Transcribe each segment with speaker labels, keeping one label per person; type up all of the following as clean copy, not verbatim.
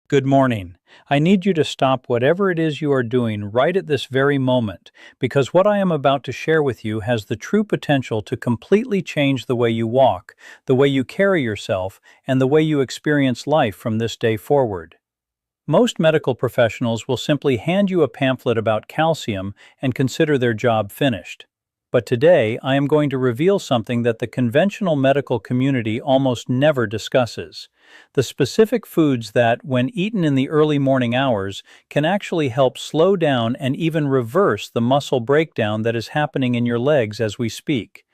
Speaker 1: Good morning. I need you to stop whatever it is you are doing right at this very moment, because what I am about to share with you has the true potential to completely change the way you walk, the way you carry yourself, and the way you experience life from this day forward. Most medical professionals will simply hand you a pamphlet about calcium and consider their job finished. But today, I am going to reveal something that the conventional medical community almost never discusses: the specific foods that, when eaten in the early morning hours, can actually help slow down and even reverse the muscle breakdown that is happening in your legs as we speak.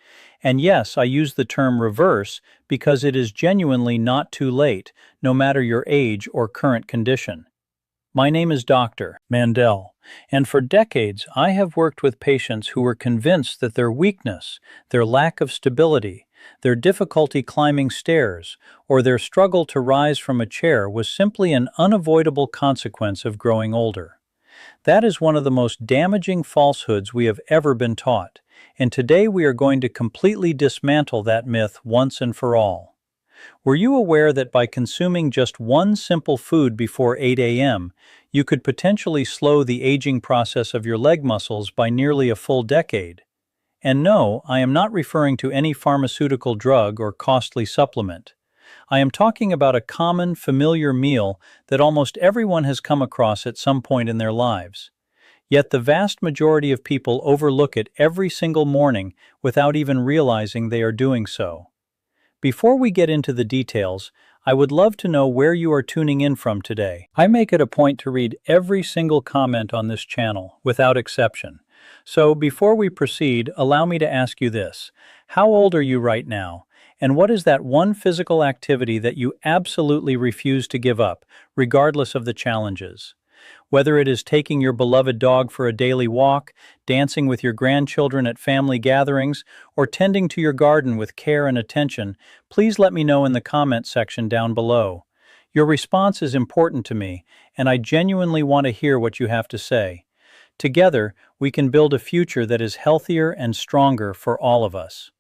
Speaker 1: And yes, I use the term reverse because it is genuinely not too late, no matter your age or current condition. My name is Dr. Mandell, and for decades I have worked with patients who were convinced that their weakness, their lack of stability, their difficulty climbing stairs, or their struggle to rise from a chair was simply an unavoidable consequence of growing older. That is one of the most damaging falsehoods we have ever been taught, and today we are going to completely dismantle that myth once and for all. Were you aware that by consuming just one simple food before 8 a.m., you could potentially slow the aging process of your leg muscles by nearly a full decade? And no, I am not referring to any pharmaceutical drug or costly supplement. I am talking about a common, familiar meal that almost everyone has come across at some point in their lives. Yet the vast majority of people overlook it every single morning without even realizing they are doing so. Before we get into the details, I would love to know where you are tuning in from today. I make it a point to read every single comment on this channel, without exception. So before we proceed, allow me to ask you this: how old are you right now? And what is that one physical activity that you absolutely refuse to give up, regardless of the challenges? Whether it is taking your beloved dog for a daily walk, dancing with your grandchildren at family gatherings, or tending to your garden with care and attention, please let me know in the comment section down below. Your response is important to me, and I genuinely want to hear what you have to say. Together, we can build a future that is healthier and stronger for all of us.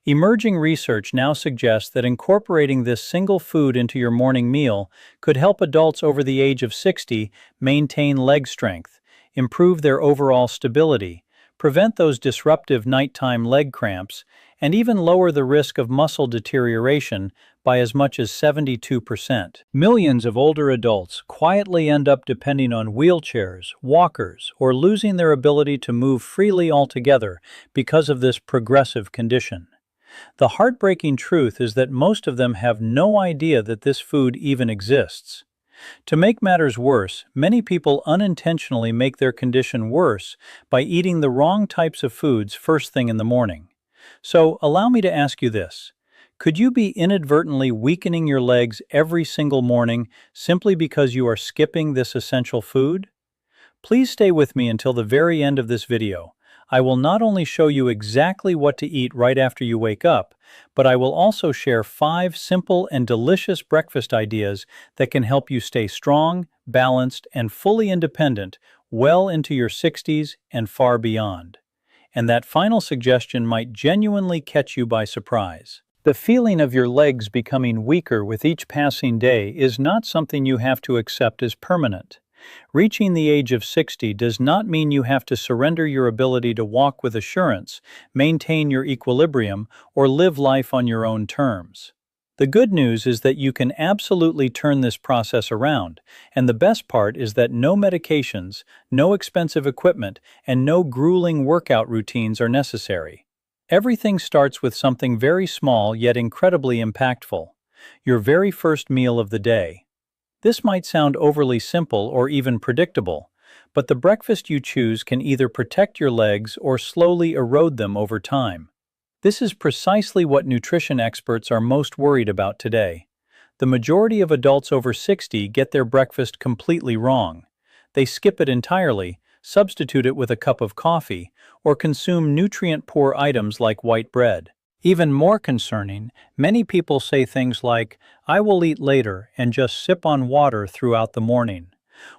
Speaker 1: Emerging research now suggests that incorporating this single food into your morning meal could help adults over the age of 60 maintain leg strength, improve their overall stability, prevent those disruptive nighttime leg cramps, and even lower the risk of muscle deterioration by as much as 72%. Millions of older adults quietly end up depending on wheelchairs, walkers, or losing their ability to move freely altogether because of this progressive condition. The heartbreaking truth is that most of them have no idea that this food even exists. To make matters worse, many people unintentionally make their condition worse by eating the wrong types of foods first thing in the morning. So, allow me to ask you this: could you be inadvertently weakening your legs every single morning simply because you are skipping this essential food? Please stay with me until the very end of this video. I will not only show you exactly what to eat right after you wake up, but I will also share 5 simple and delicious breakfast ideas that can help you stay strong, balanced, and fully independent well into your 60s and far beyond. And that final suggestion might genuinely catch you by surprise. The feeling of your legs becoming weaker with each passing day is not something you have to accept as permanent. Reaching the age of 60 does not mean you have to surrender your ability to walk with assurance, maintain your equilibrium, or live life on your own terms. The good news is that you can absolutely turn this process around, and the best part is that no medications, no expensive equipment, and no grueling workout routines are necessary. Everything starts with something very small yet incredibly impactful: your very first meal of the day. This might sound overly simple or even predictable, but the breakfast you choose can either protect your legs or slowly erode them over time. This is precisely what nutrition experts are most worried about today. The majority of adults over 60 get their breakfast completely wrong. They skip it entirely, substitute it with a cup of coffee, or consume nutrient-poor items like white bread. Even more concerning, many people say things like, "I will eat later," and just sip on water throughout the morning.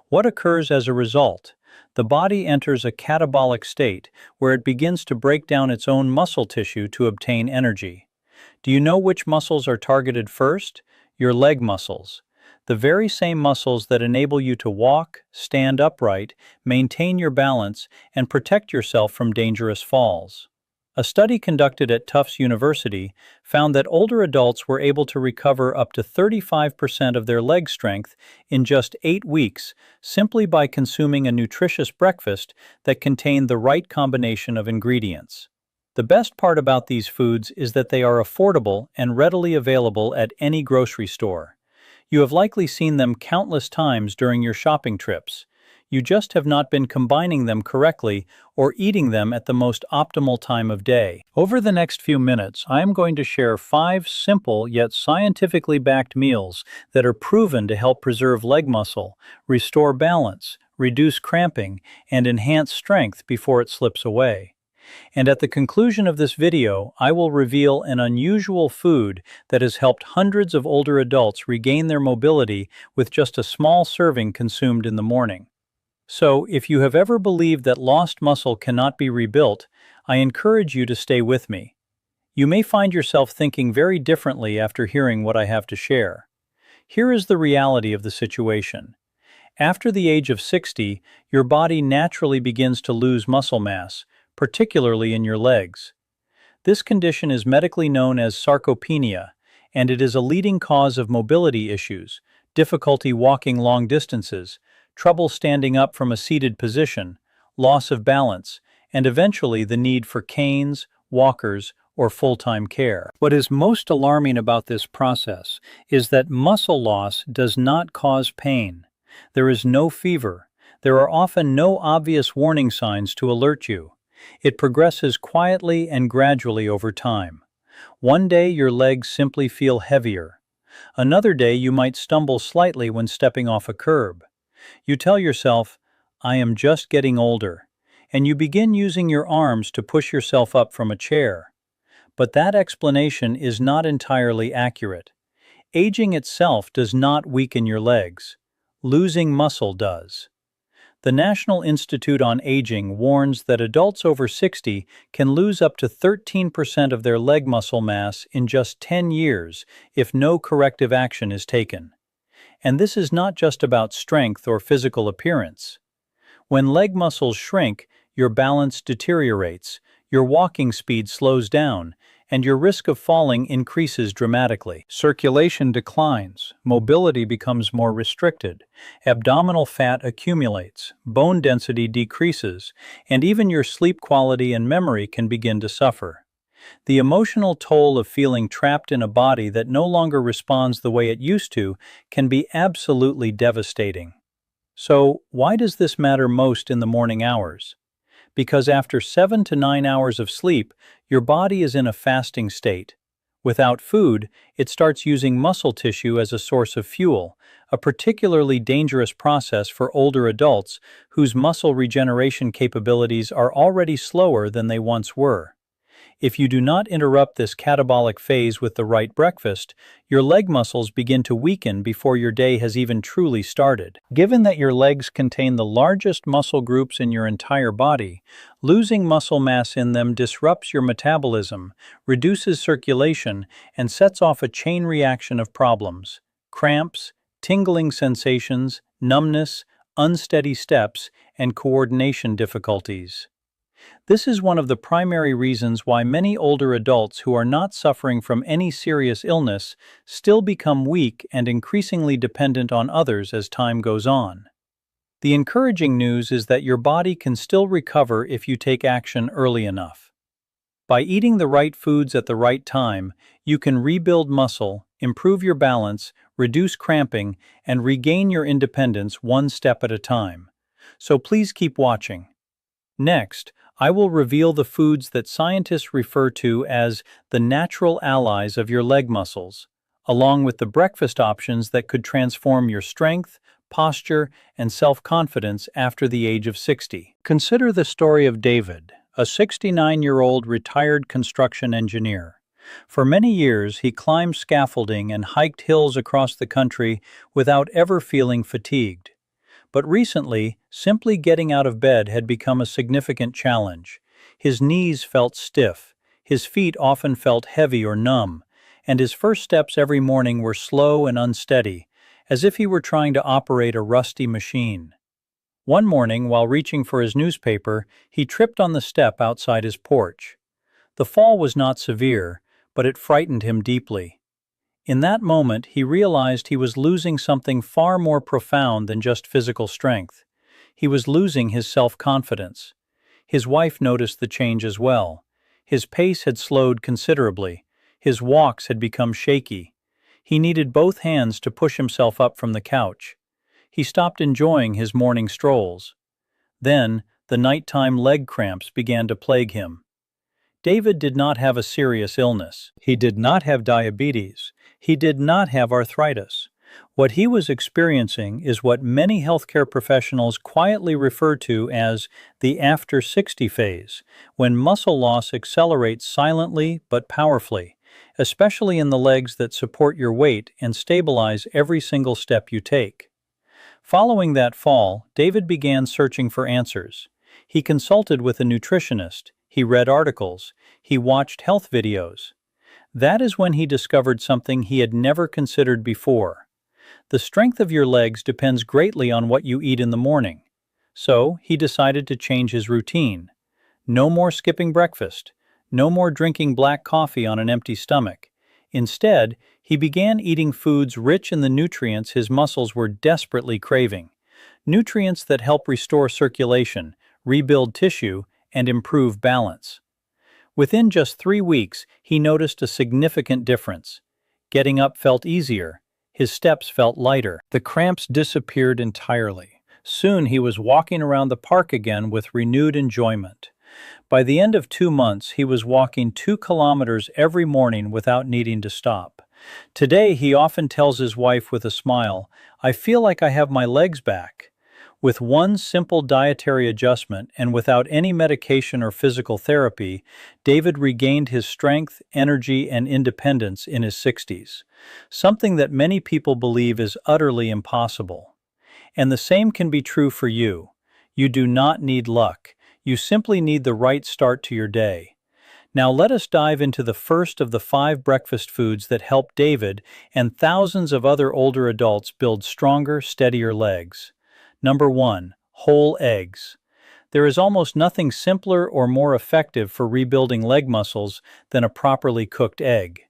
Speaker 1: What occurs as a result? The body enters a catabolic state where it begins to break down its own muscle tissue to obtain energy. Do you know which muscles are targeted first? Your leg muscles. the very same muscles that enable you to walk, stand upright, maintain your balance, and protect yourself from dangerous falls. A study conducted at Tufts University found that older adults were able to recover up to 35% of their leg strength in just 8 weeks simply by consuming a nutritious breakfast that contained the right combination of ingredients. The best part about these foods is that they are affordable and readily available at any grocery store. You have likely seen them countless times during your shopping trips. You just have not been combining them correctly or eating them at the most optimal time of day. Over the next few minutes, I am going to share 5 simple yet scientifically backed meals that are proven to help preserve leg muscle, restore balance, reduce cramping, and enhance strength before it slips away. And at the conclusion of this video, I will reveal an unusual food that has helped hundreds of older adults regain their mobility with just a small serving consumed in the morning. So, if you have ever believed that lost muscle cannot be rebuilt, I encourage you to stay with me. You may find yourself thinking very differently after hearing what I have to share. Here is the reality of the situation. After the age of 60, your body naturally begins to lose muscle mass, particularly in your legs. This condition is medically known as sarcopenia, and it is a leading cause of mobility issues, difficulty walking long distances, trouble standing up from a seated position, loss of balance, and eventually the need for canes, walkers, or full-time care. What is most alarming about this process is that muscle loss does not cause pain. There is no fever. There are often no obvious warning signs to alert you. It progresses quietly and gradually over time. One day your legs simply feel heavier. Another day you might stumble slightly when stepping off a curb. You tell yourself, "I am just getting older," and you begin using your arms to push yourself up from a chair. But that explanation is not entirely accurate. Aging itself does not weaken your legs. Losing muscle does. The National Institute on Aging warns that adults over 60 can lose up to 13% of their leg muscle mass in just 10 years if no corrective action is taken. And this is not just about strength or physical appearance. When leg muscles shrink, your balance deteriorates, your walking speed slows down, and your risk of falling increases dramatically. Circulation declines, mobility becomes more restricted, abdominal fat accumulates, bone density decreases, and even your sleep quality and memory can begin to suffer. The emotional toll of feeling trapped in a body that no longer responds the way it used to can be absolutely devastating. So, why does this matter most in the morning hours? Because after 7 to 9 hours of sleep, your body is in a fasting state. Without food, it starts using muscle tissue as a source of fuel, a particularly dangerous process for older adults whose muscle regeneration capabilities are already slower than they once were. If you do not interrupt this catabolic phase with the right breakfast, your leg muscles begin to weaken before your day has even truly started. Given that your legs contain the largest muscle groups in your entire body, losing muscle mass in them disrupts your metabolism, reduces circulation, and sets off a chain reaction of problems: cramps, tingling sensations, numbness, unsteady steps, and coordination difficulties. This is one of the primary reasons why many older adults who are not suffering from any serious illness still become weak and increasingly dependent on others as time goes on. The encouraging news is that your body can still recover if you take action early enough. By eating the right foods at the right time, you can rebuild muscle, improve your balance, reduce cramping, and regain your independence one step at a time. So please keep watching. Next, I will reveal the foods that scientists refer to as the natural allies of your leg muscles, along with the breakfast options that could transform your strength, posture, and self-confidence after the age of 60. Consider the story of David, a 69-year-old retired construction engineer. For many years, he climbed scaffolding and hiked hills across the country without ever feeling fatigued. But recently, simply getting out of bed had become a significant challenge. His knees felt stiff, his feet often felt heavy or numb, and his first steps every morning were slow and unsteady, as if he were trying to operate a rusty machine. One morning, while reaching for his newspaper, he tripped on the step outside his porch. The fall was not severe, but it frightened him deeply. In that moment, he realized he was losing something far more profound than just physical strength. He was losing his self-confidence. His wife noticed the change as well. His pace had slowed considerably. His walks had become shaky. He needed both hands to push himself up from the couch. He stopped enjoying his morning strolls. Then, the nighttime leg cramps began to plague him. David did not have a serious illness. He did not have diabetes. He did not have arthritis. What he was experiencing is what many healthcare professionals quietly refer to as the after 60 phase, when muscle loss accelerates silently but powerfully, especially in the legs that support your weight and stabilize every single step you take. Following that fall, David began searching for answers. He consulted with a nutritionist, he read articles, he watched health videos. That is when he discovered something he had never considered before. The strength of your legs depends greatly on what you eat in the morning. So, he decided to change his routine. No more skipping breakfast. No more drinking black coffee on an empty stomach. Instead, he began eating foods rich in the nutrients his muscles were desperately craving. Nutrients that help restore circulation, rebuild tissue, and improve balance. Within just 3 weeks, he noticed a significant difference. Getting up felt easier. His steps felt lighter. The cramps disappeared entirely. Soon he was walking around the park again with renewed enjoyment. By the end of 2 months, he was walking 2 kilometers every morning without needing to stop. Today, he often tells his wife with a smile, "I feel like I have my legs back." With one simple dietary adjustment and without any medication or physical therapy, David regained his strength, energy, and independence in his 60s, something that many people believe is utterly impossible. And the same can be true for you. You do not need luck. You simply need the right start to your day. Now let us dive into the first of the 5 breakfast foods that help David and thousands of other older adults build stronger, steadier legs. Number 1. Whole eggs. There is almost nothing simpler or more effective for rebuilding leg muscles than a properly cooked egg.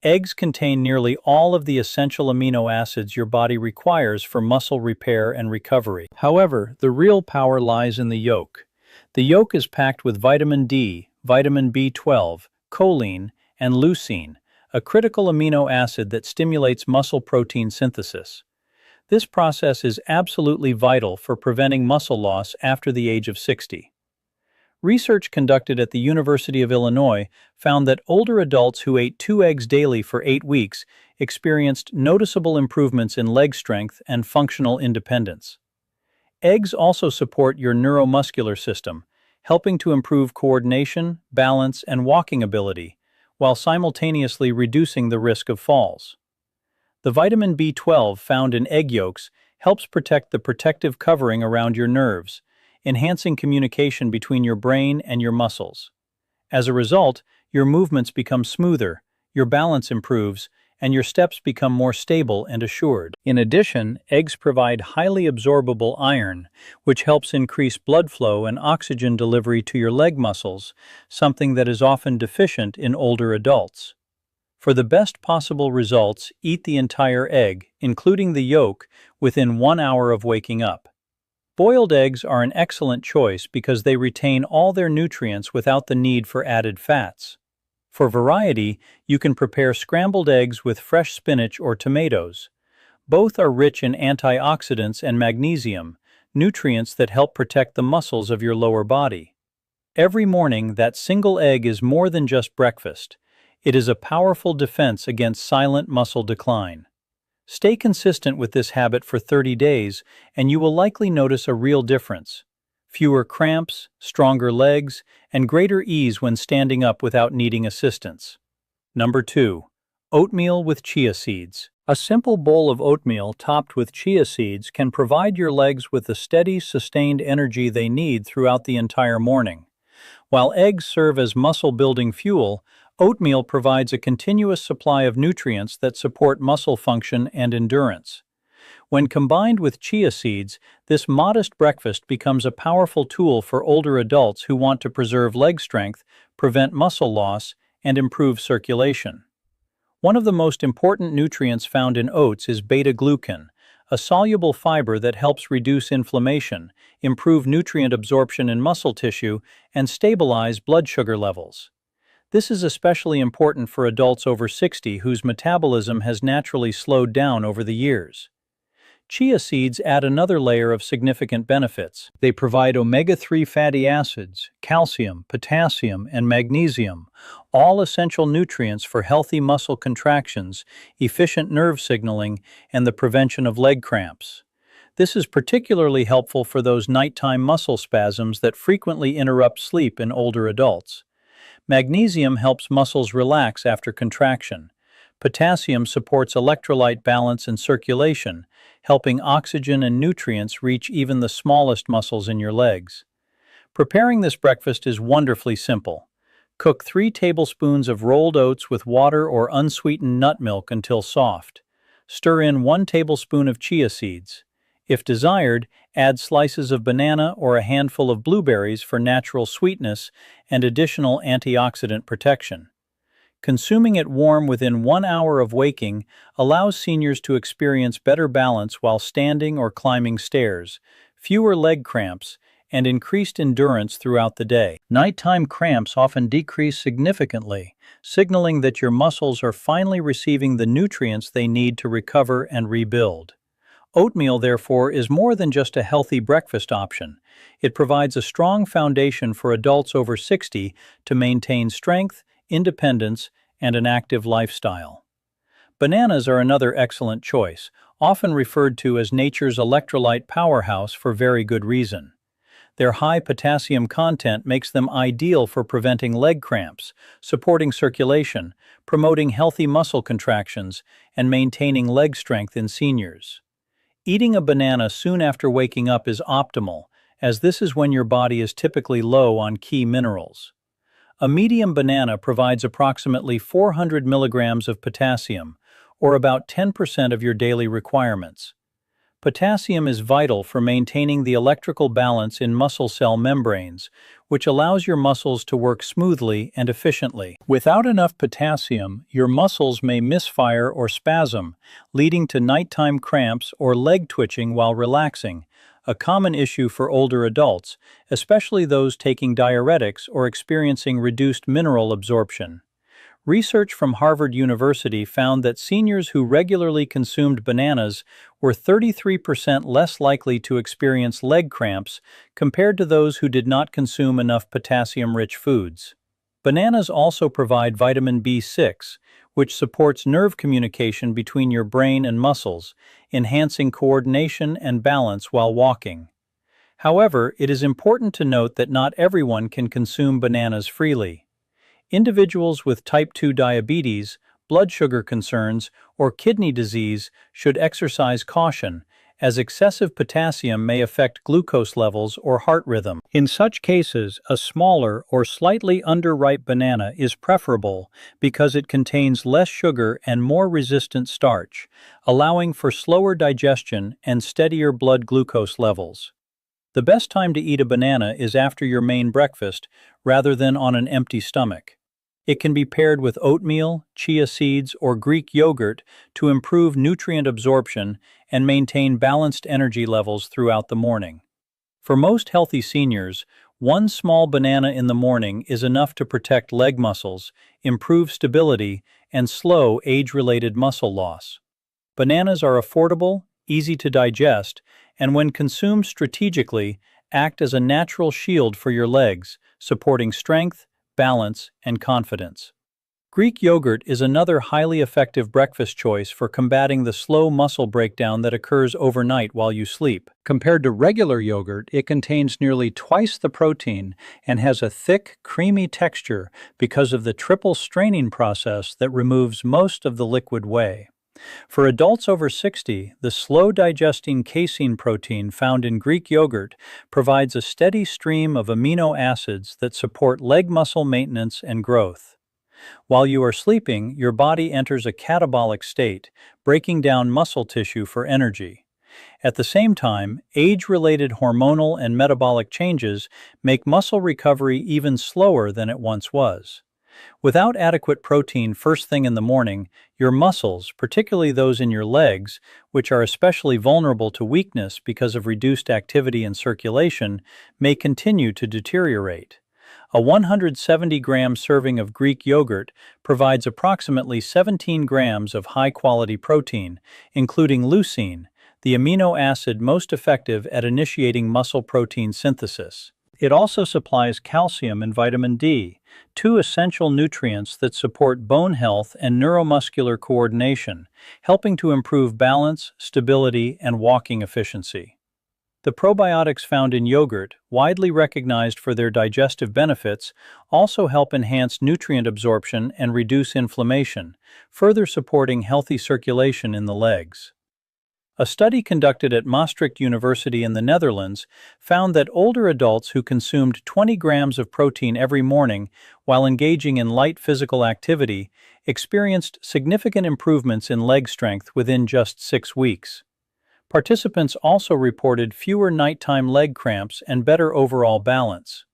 Speaker 1: Eggs contain nearly all of the essential amino acids your body requires for muscle repair and recovery. However, the real power lies in the yolk. The yolk is packed with vitamin D, vitamin B12, choline, and leucine, a critical amino acid that stimulates muscle protein synthesis. This process is absolutely vital for preventing muscle loss after the age of 60. Research conducted at the University of Illinois found that older adults who ate 2 eggs daily for 8 weeks experienced noticeable improvements in leg strength and functional independence. Eggs also support your neuromuscular system, helping to improve coordination, balance, and walking ability, while simultaneously reducing the risk of falls. The vitamin B12 found in egg yolks helps protect the protective covering around your nerves, enhancing communication between your brain and your muscles. As a result, your movements become smoother, your balance improves, and your steps become more stable and assured. In addition, eggs provide highly absorbable iron, which helps increase blood flow and oxygen delivery to your leg muscles, something that is often deficient in older adults. For the best possible results, eat the entire egg, including the yolk, within 1 hour of waking up. Boiled eggs are an excellent choice because they retain all their nutrients without the need for added fats. For variety, you can prepare scrambled eggs with fresh spinach or tomatoes. Both are rich in antioxidants and magnesium, nutrients that help protect the muscles of your lower body. Every morning, that single egg is more than just breakfast. It is a powerful defense against silent muscle decline. Stay consistent with this habit for 30 days, and you will likely notice a real difference. Fewer cramps, stronger legs, and greater ease when standing up without needing assistance. Number 2. Oatmeal with chia seeds. A simple bowl of oatmeal topped with chia seeds can provide your legs with the steady, sustained energy they need throughout the entire morning. While eggs serve as muscle-building fuel, oatmeal provides a continuous supply of nutrients that support muscle function and endurance. When combined with chia seeds, this modest breakfast becomes a powerful tool for older adults who want to preserve leg strength, prevent muscle loss, and improve circulation. One of the most important nutrients found in oats is beta-glucan, a soluble fiber that helps reduce inflammation, improve nutrient absorption in muscle tissue, and stabilize blood sugar levels. This is especially important for adults over 60 whose metabolism has naturally slowed down over the years. Chia seeds add another layer of significant benefits. They provide omega-3 fatty acids, calcium, potassium, and magnesium, all essential nutrients for healthy muscle contractions, efficient nerve signaling, and the prevention of leg cramps. This is particularly helpful for those nighttime muscle spasms that frequently interrupt sleep in older adults. Magnesium helps muscles relax after contraction. Potassium supports electrolyte balance and circulation, helping oxygen and nutrients reach even the smallest muscles in your legs. Preparing this breakfast is wonderfully simple. Cook 3 tablespoons of rolled oats with water or unsweetened nut milk until soft. Stir in 1 tablespoon of chia seeds. If desired, add slices of banana or a handful of blueberries for natural sweetness and additional antioxidant protection. Consuming it warm within 1 hour of waking allows seniors to experience better balance while standing or climbing stairs, fewer leg cramps, and increased endurance throughout the day. Nighttime cramps often decrease significantly, signaling that your muscles are finally receiving the nutrients they need to recover and rebuild. Oatmeal, therefore, is more than just a healthy breakfast option. It provides a strong foundation for adults over 60 to maintain strength, independence, and an active lifestyle. Bananas are another excellent choice, often referred to as nature's electrolyte powerhouse for very good reason. Their high potassium content makes them ideal for preventing leg cramps, supporting circulation, promoting healthy muscle contractions, and maintaining leg strength in seniors. Eating a banana soon after waking up is optimal, as this is when your body is typically low on key minerals. A medium banana provides approximately 400 milligrams of potassium, or about 10% of your daily requirements. Potassium is vital for maintaining the electrical balance in muscle cell membranes, which allows your muscles to work smoothly and efficiently. Without enough potassium, your muscles may misfire or spasm, leading to nighttime cramps or leg twitching while relaxing, a common issue for older adults, especially those taking diuretics or experiencing reduced mineral absorption. Research from Harvard University found that seniors who regularly consumed bananas were 33% less likely to experience leg cramps compared to those who did not consume enough potassium-rich foods. Bananas also provide vitamin B6, which supports nerve communication between your brain and muscles, enhancing coordination and balance while walking. However, it is important to note that not everyone can consume bananas freely. Individuals with type 2 diabetes, blood sugar concerns, or kidney disease should exercise caution, as excessive potassium may affect glucose levels or heart rhythm. In such cases, a smaller or slightly underripe banana is preferable because it contains less sugar and more resistant starch, allowing for slower digestion and steadier blood glucose levels. The best time to eat a banana is after your main breakfast, rather than on an empty stomach. It can be paired with oatmeal, chia seeds, or Greek yogurt to improve nutrient absorption and maintain balanced energy levels throughout the morning. For most healthy seniors, 1 small banana in the morning is enough to protect leg muscles, improve stability, and slow age-related muscle loss. Bananas are affordable, easy to digest, and when consumed strategically, act as a natural shield for your legs, supporting strength, balance, and confidence. Greek yogurt is another highly effective breakfast choice for combating the slow muscle breakdown that occurs overnight while you sleep. Compared to regular yogurt, it contains nearly twice the protein and has a thick, creamy texture because of the triple straining process that removes most of the liquid whey. For adults over 60, the slow-digesting casein protein found in Greek yogurt provides a steady stream of amino acids that support leg muscle maintenance and growth. While you are sleeping, your body enters a catabolic state, breaking down muscle tissue for energy. At the same time, age-related hormonal and metabolic changes make muscle recovery even slower than it once was. Without adequate protein first thing in the morning, your muscles, particularly those in your legs, which are especially vulnerable to weakness because of reduced activity and circulation, may continue to deteriorate. A 170-gram serving of Greek yogurt provides approximately 17 grams of high-quality protein, including leucine, the amino acid most effective at initiating muscle protein synthesis. It also supplies calcium and vitamin D, two essential nutrients that support bone health and neuromuscular coordination, helping to improve balance, stability, and walking efficiency. The probiotics found in yogurt, widely recognized for their digestive benefits, also help enhance nutrient absorption and reduce inflammation, further supporting healthy circulation in the legs. A study conducted at Maastricht University in the Netherlands found that older adults who consumed 20 grams of protein every morning while engaging in light physical activity experienced significant improvements in leg strength within just 6 weeks. Participants also reported fewer nighttime leg cramps and better overall balance.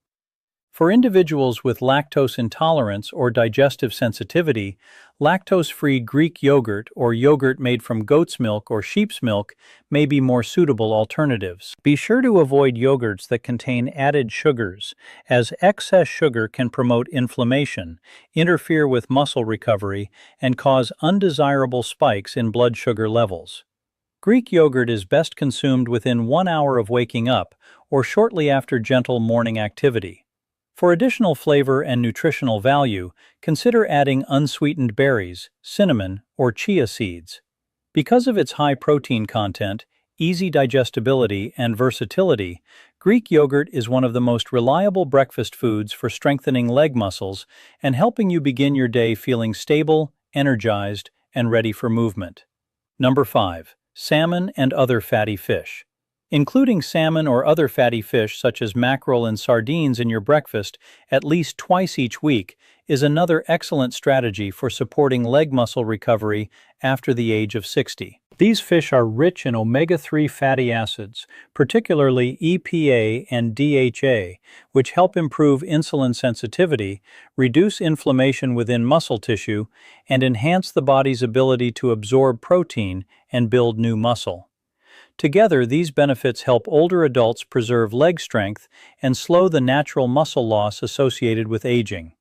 Speaker 1: For individuals with lactose intolerance or digestive sensitivity, lactose-free Greek yogurt or yogurt made from goat's milk or sheep's milk may be more suitable alternatives. Be sure to avoid yogurts that contain added sugars, as excess sugar can promote inflammation, interfere with muscle recovery, and cause undesirable spikes in blood sugar levels. Greek yogurt is best consumed within 1 hour of waking up or shortly after gentle morning activity. For additional flavor and nutritional value, consider adding unsweetened berries, cinnamon, or chia seeds. Because of its high protein content, easy digestibility, and versatility, Greek yogurt is one of the most reliable breakfast foods for strengthening leg muscles and helping you begin your day feeling stable, energized, and ready for movement. Number 5. Salmon and other fatty fish. Including salmon or other fatty fish such as mackerel and sardines in your breakfast at least twice each week is another excellent strategy for supporting leg muscle recovery after the age of 60. These fish are rich in omega-3 fatty acids, particularly EPA and DHA, which help improve insulin sensitivity, reduce inflammation within muscle tissue, and enhance the body's ability to absorb protein and build new muscle. Together, these benefits help older adults preserve leg strength and slow the natural muscle loss associated with aging.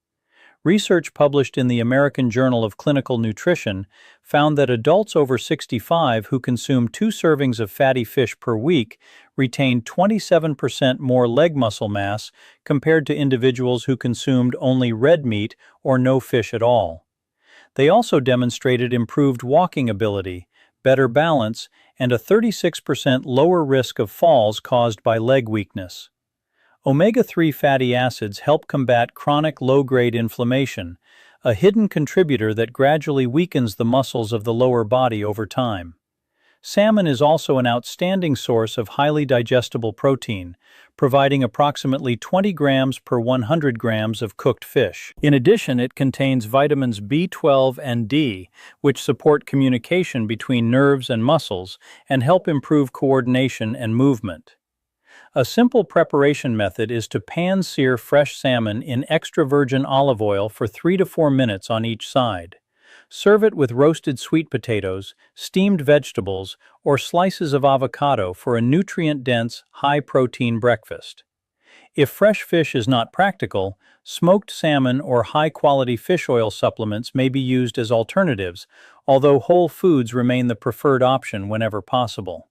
Speaker 1: Research published in the American Journal of Clinical Nutrition found that adults over 65 who consume 2 servings of fatty fish per week retained 27% more leg muscle mass compared to individuals who consumed only red meat or no fish at all. They also demonstrated improved walking ability, better balance, and a 36% lower risk of falls caused by leg weakness. Omega-3 fatty acids help combat chronic low-grade inflammation, a hidden contributor that gradually weakens the muscles of the lower body over time. Salmon is also an outstanding source of highly digestible protein, providing approximately 20 grams per 100 grams of cooked fish. In addition, it contains vitamins B12 and D, which support communication between nerves and muscles and help improve coordination and movement. A simple preparation method is to pan-sear fresh salmon in extra virgin olive oil for 3 to 4 minutes on each side. Serve it with roasted sweet potatoes, steamed vegetables, or slices of avocado for a nutrient-dense, high-protein breakfast. If fresh fish is not practical, smoked salmon or high-quality fish oil supplements may be used as alternatives, although whole foods remain the preferred option whenever possible.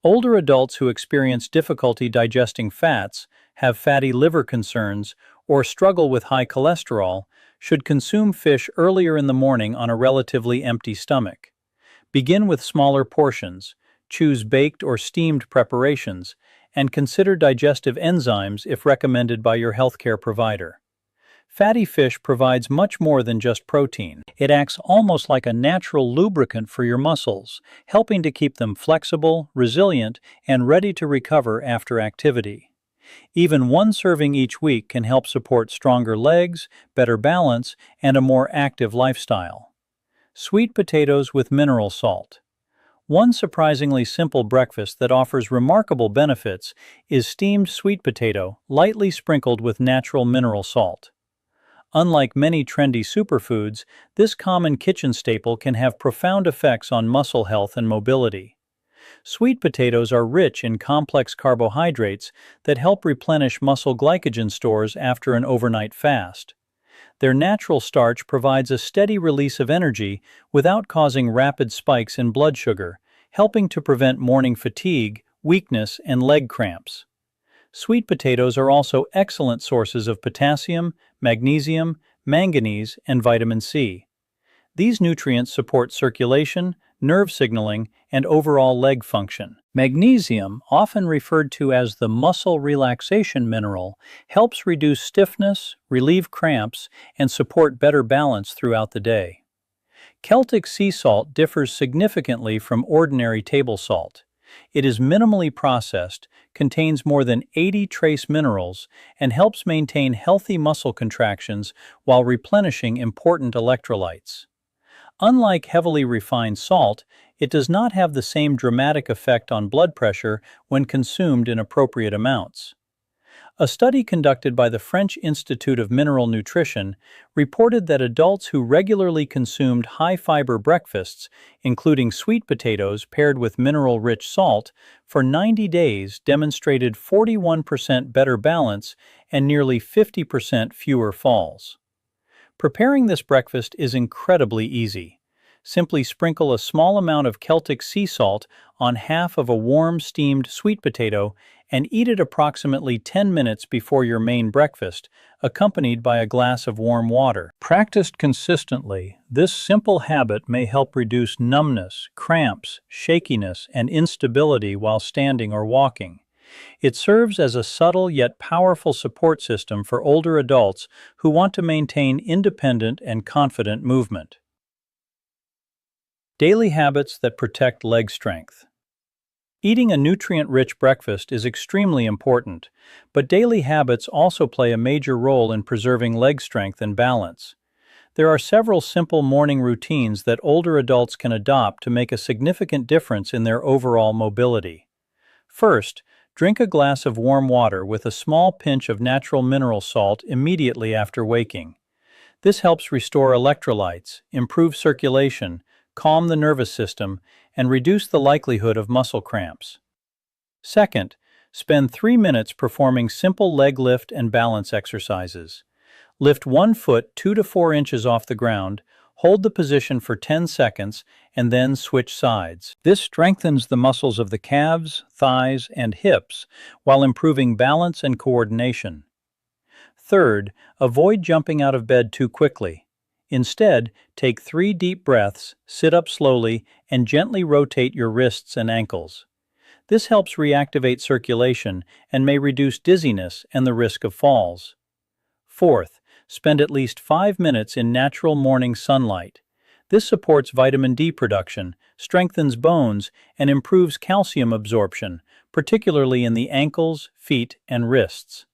Speaker 1: Older adults who experience difficulty digesting fats, have fatty liver concerns, or struggle with high cholesterol should consume fish earlier in the morning on a relatively empty stomach. Begin with smaller portions, choose baked or steamed preparations, and consider digestive enzymes if recommended by your healthcare provider. Fatty fish provides much more than just protein. It acts almost like a natural lubricant for your muscles, helping to keep them flexible, resilient, and ready to recover after activity. Even 1 serving each week can help support stronger legs, better balance, and a more active lifestyle. Sweet potatoes with mineral salt. One surprisingly simple breakfast that offers remarkable benefits is steamed sweet potato, lightly sprinkled with natural mineral salt. Unlike many trendy superfoods, this common kitchen staple can have profound effects on muscle health and mobility. Sweet potatoes are rich in complex carbohydrates that help replenish muscle glycogen stores after an overnight fast. Their natural starch provides a steady release of energy without causing rapid spikes in blood sugar, helping to prevent morning fatigue, weakness, and leg cramps. Sweet potatoes are also excellent sources of potassium, magnesium, manganese, and vitamin C. These nutrients support circulation, nerve signaling, and overall leg function. Magnesium, often referred to as the muscle relaxation mineral, helps reduce stiffness, relieve cramps, and support better balance throughout the day. Celtic sea salt differs significantly from ordinary table salt. It is minimally processed, contains more than 80 trace minerals, and helps maintain healthy muscle contractions while replenishing important electrolytes. Unlike heavily refined salt, it does not have the same dramatic effect on blood pressure when consumed in appropriate amounts. A study conducted by the French Institute of Mineral Nutrition reported that adults who regularly consumed high-fiber breakfasts, including sweet potatoes paired with mineral-rich salt, for 90 days demonstrated 41% better balance and nearly 50% fewer falls. Preparing this breakfast is incredibly easy. Simply sprinkle a small amount of Celtic sea salt on half of a warm steamed sweet potato and eat it approximately 10 minutes before your main breakfast, accompanied by a glass of warm water. Practiced consistently, this simple habit may help reduce numbness, cramps, shakiness, and instability while standing or walking. It serves as a subtle yet powerful support system for older adults who want to maintain independent and confident movement. Daily habits that protect leg strength. Eating a nutrient-rich breakfast is extremely important, but daily habits also play a major role in preserving leg strength and balance. There are several simple morning routines that older adults can adopt to make a significant difference in their overall mobility. First, drink a glass of warm water with a small pinch of natural mineral salt immediately after waking. This helps restore electrolytes, improve circulation, calm the nervous system, and reduce the likelihood of muscle cramps. Second, spend 3 minutes performing simple leg lift and balance exercises. Lift one foot 2 to 4 inches off the ground, hold the position for 10 seconds, and then switch sides. This strengthens the muscles of the calves, thighs, and hips while improving balance and coordination. Third, avoid jumping out of bed too quickly. Instead, take 3 deep breaths, sit up slowly, and gently rotate your wrists and ankles. This helps reactivate circulation and may reduce dizziness and the risk of falls. Fourth, spend at least 5 minutes in natural morning sunlight. This supports vitamin D production, strengthens bones, and improves calcium absorption, particularly in the ankles, feet, and wrists.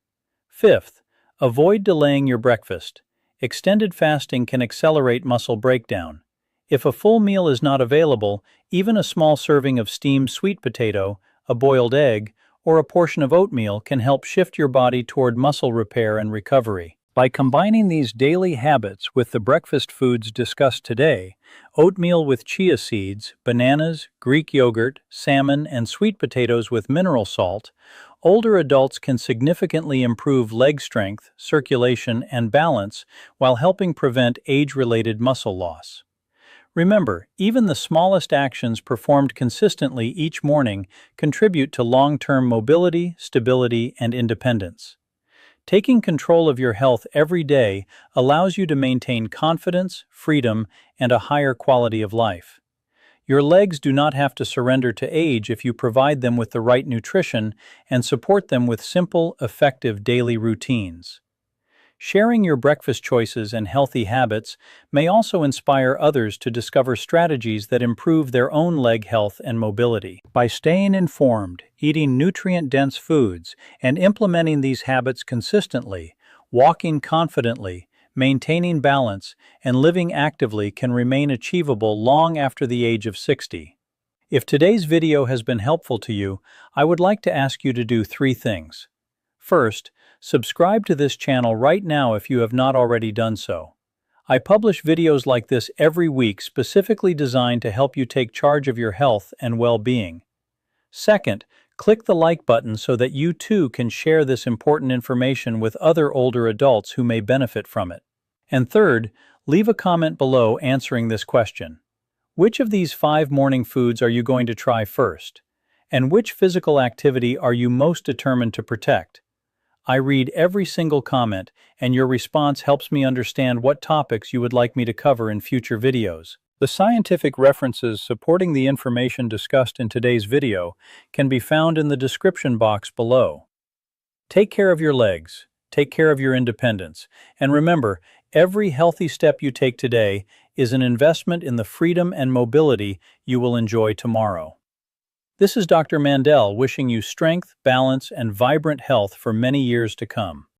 Speaker 1: Fifth, avoid delaying your breakfast. Extended fasting can accelerate muscle breakdown. If a full meal is not available, even a small serving of steamed sweet potato, a boiled egg, or a portion of oatmeal can help shift your body toward muscle repair and recovery. By combining these daily habits with the breakfast foods discussed today, oatmeal with chia seeds, bananas, Greek yogurt, salmon, and sweet potatoes with mineral salt, older adults can significantly improve leg strength, circulation, and balance while helping prevent age-related muscle loss. Remember, even the smallest actions performed consistently each morning contribute to long-term mobility, stability, and independence. Taking control of your health every day allows you to maintain confidence, freedom, and a higher quality of life. Your legs do not have to surrender to age if you provide them with the right nutrition and support them with simple, effective daily routines. Sharing your breakfast choices and healthy habits may also inspire others to discover strategies that improve their own leg health and mobility. By staying informed, eating nutrient-dense foods, and implementing these habits consistently, walking confidently, maintaining balance, and living actively can remain achievable long after the age of 60. If today's video has been helpful to you, I would like to ask you to do three things. First, subscribe to this channel right now if you have not already done so. I publish videos like this every week specifically designed to help you take charge of your health and well-being. Second, click the like button so that you too can share this important information with other older adults who may benefit from it. And third, leave a comment below answering this question. Which of these 5 morning foods are you going to try first? And which physical activity are you most determined to protect? I read every single comment, and your response helps me understand what topics you would like me to cover in future videos. The scientific references supporting the information discussed in today's video can be found in the description box below. Take care of your legs, take care of your independence, and remember, every healthy step you take today is an investment in the freedom and mobility you will enjoy tomorrow. This is Dr. Mandell wishing you strength, balance, and vibrant health for many years to come.